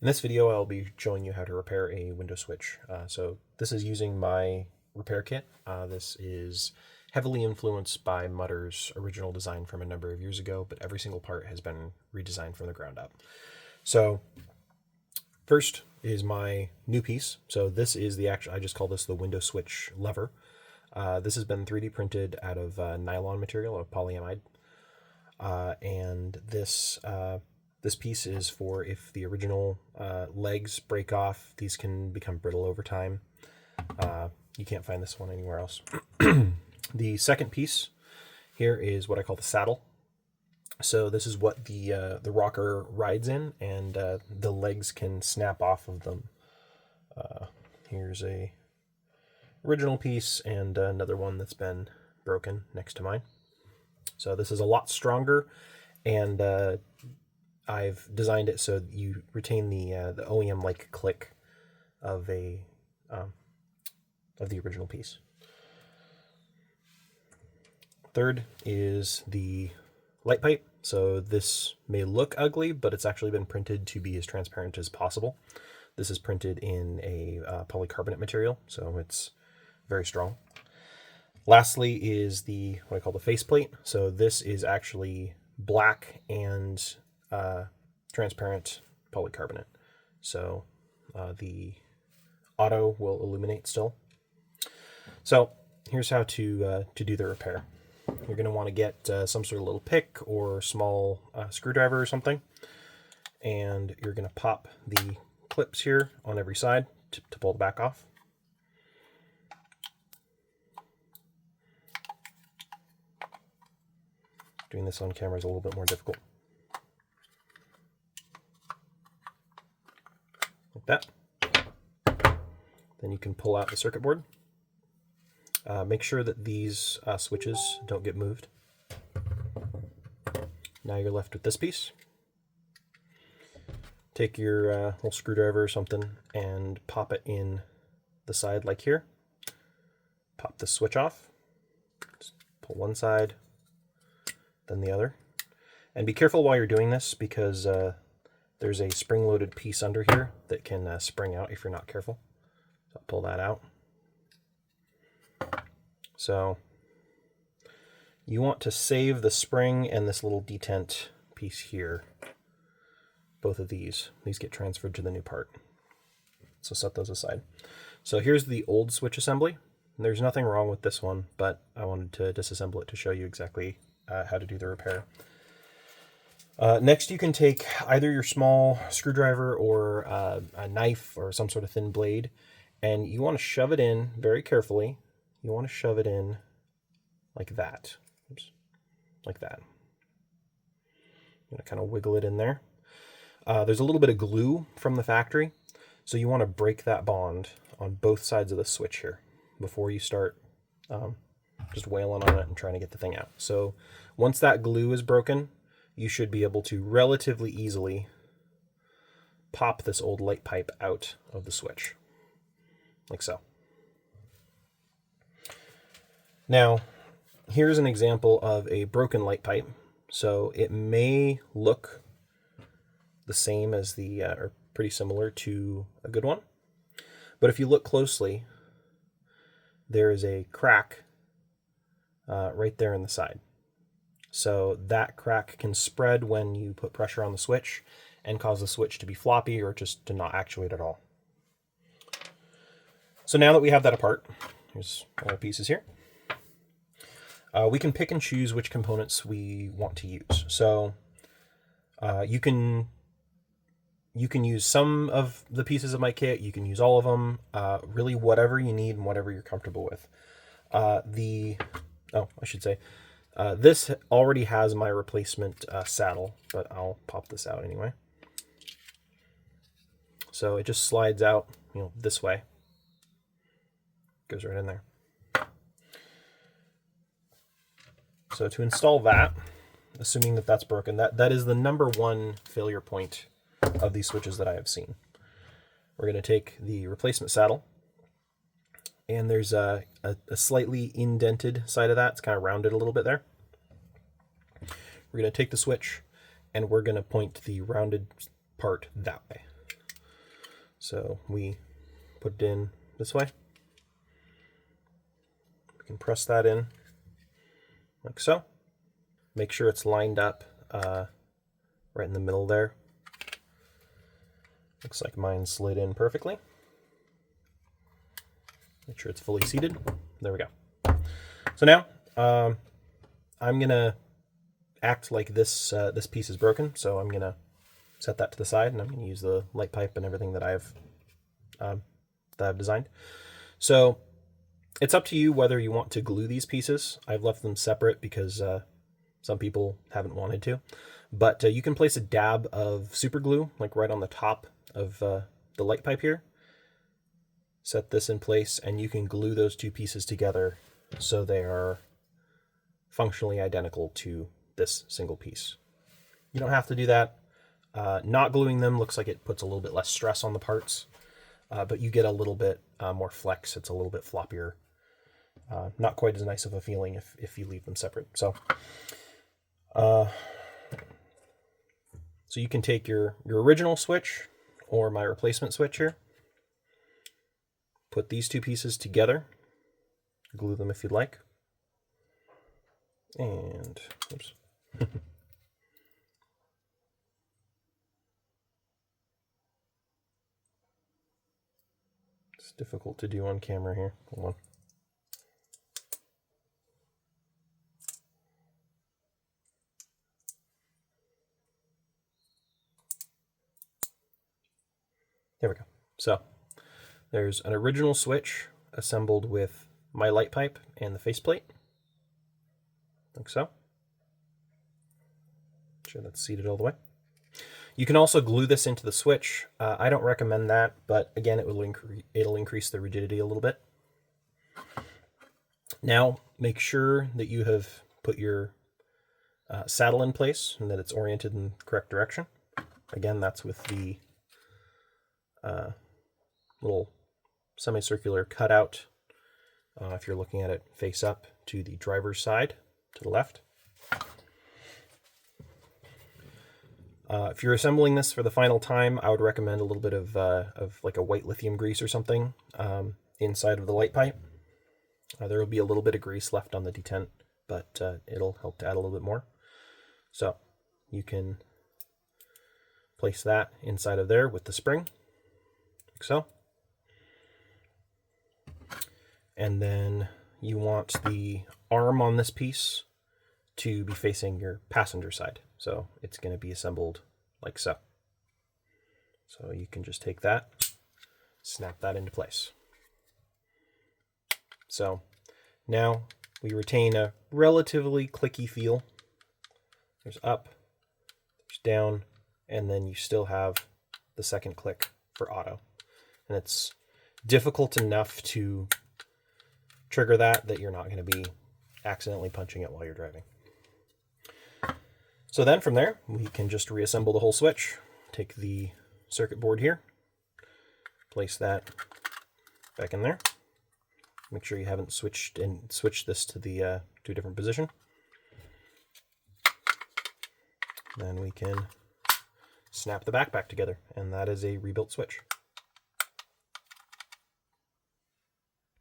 In this video, I'll be showing you how to repair a window switch. So this is using my repair kit. This is heavily influenced by Mutter's original design from a number of years ago, but every single part has been redesigned from the ground up. So first is my new piece. So this is the actual, I just call this the window switch lever. This has been 3D printed out of nylon material, of polyamide. And this piece is for if the original legs break off, these can become brittle over time. You can't find this one anywhere else. The second piece here is what I call the saddle. So this is what the rocker rides in, and the legs can snap off of them. Here's a original piece and another one that's been broken next to mine. So this is a lot stronger, and I've designed it so you retain the OEM-like click of the original piece. Third is the light pipe. So this may look ugly, but it's actually been printed to be as transparent as possible. This is printed in a polycarbonate material, so it's very strong. Lastly is what I call the faceplate. So this is actually black and transparent polycarbonate. So the auto will illuminate still. So here's how to do the repair. You're going to want to get some sort of little pick or small screwdriver or something, and you're going to pop the clips here on every side to pull the back off. Doing this on camera is a little bit more difficult. Like that. Then you can pull out the circuit board. Make sure that these switches don't get moved. Now you're left with this piece. Take your little screwdriver or something and pop it in the side like here. Pop the switch off. Just pull one side, then the other. And be careful while you're doing this, because there's a spring-loaded piece under here that can spring out if you're not careful. So I'll pull that out. So you want to save the spring and this little detent piece here. Both of these get transferred to the new part. So set those aside. So here's the old switch assembly. There's nothing wrong with this one, but I wanted to disassemble it to show you exactly how to do the repair. Next, you can take either your small screwdriver or a knife or some sort of thin blade, and you want to shove it in very carefully. You want to shove it in like that. Oops. Like that. I'm going to kind of wiggle it in there. There's a little bit of glue from the factory, so you want to break that bond on both sides of the switch here before you start just wailing on it and trying to get the thing out. So once that glue is broken, you should be able to relatively easily pop this old light pipe out of the switch, like so. Now, here's an example of a broken light pipe. So it may look the same as or pretty similar to a good one. But if you look closely, there is a crack right there in the side. So that crack can spread when you put pressure on the switch and cause the switch to be floppy or just to not actuate at all. So now that we have that apart, here's all our pieces here. We can pick and choose which components we want to use. So you can use some of the pieces of my kit. You can use all of them. Really, whatever you need and whatever you're comfortable with. This already has my replacement saddle, but I'll pop this out anyway. So it just slides out, this way. Goes right in there. So to install that, assuming that that's broken, that is the number one failure point of these switches that I have seen. We're going to take the replacement saddle, and there's a slightly indented side of that. It's kind of rounded a little bit there. We're going to take the switch, and we're going to point the rounded part that way. So we put it in this way. We can press that in like so. Make sure it's lined up right in the middle there. Looks like mine slid in perfectly. Make sure it's fully seated. There we go. So now I'm gonna act like this piece is broken. So I'm gonna set that to the side, and I'm gonna use the light pipe and everything that I've designed. So it's up to you whether you want to glue these pieces. I've left them separate because some people haven't wanted to, but you can place a dab of super glue like right on the top of the light pipe here. Set this in place, and you can glue those two pieces together so they are functionally identical to this single piece. You don't have to do that. Not gluing them looks like it puts a little bit less stress on the parts, but you get a little bit more flex. It's a little bit floppier. Not quite as nice of a feeling if you leave them separate. So you can take your original switch or my replacement switch here, put these two pieces together, glue them if you'd like, and oops. It's difficult to do on camera here. Hold on. There we go. So there's an original switch assembled with my light pipe and the faceplate, like so. Make sure that's seated all the way. You can also glue this into the switch. I don't recommend that, but again, it'll increase the rigidity a little bit. Now, make sure that you have put your saddle in place and that it's oriented in the correct direction. Again, that's with the little semicircular cutout, if you're looking at it face up to the driver's side, to the left. If you're assembling this for the final time, I would recommend a little bit of like a white lithium grease or something inside of the light pipe. There will be a little bit of grease left on the detent, but it'll help to add a little bit more. So you can place that inside of there with the spring, like so. And then you want the arm on this piece to be facing your passenger side. So it's going to be assembled like so. So you can just take that, snap that into place. So now we retain a relatively clicky feel. There's up, there's down, and then you still have the second click for auto. And it's difficult enough to trigger that you're not going to be accidentally punching it while you're driving. So then from there, we can just reassemble the whole switch. Take the circuit board here, place that back in there. Make sure you haven't switched this to the to a different position. Then we can snap the back together, and that is a rebuilt switch.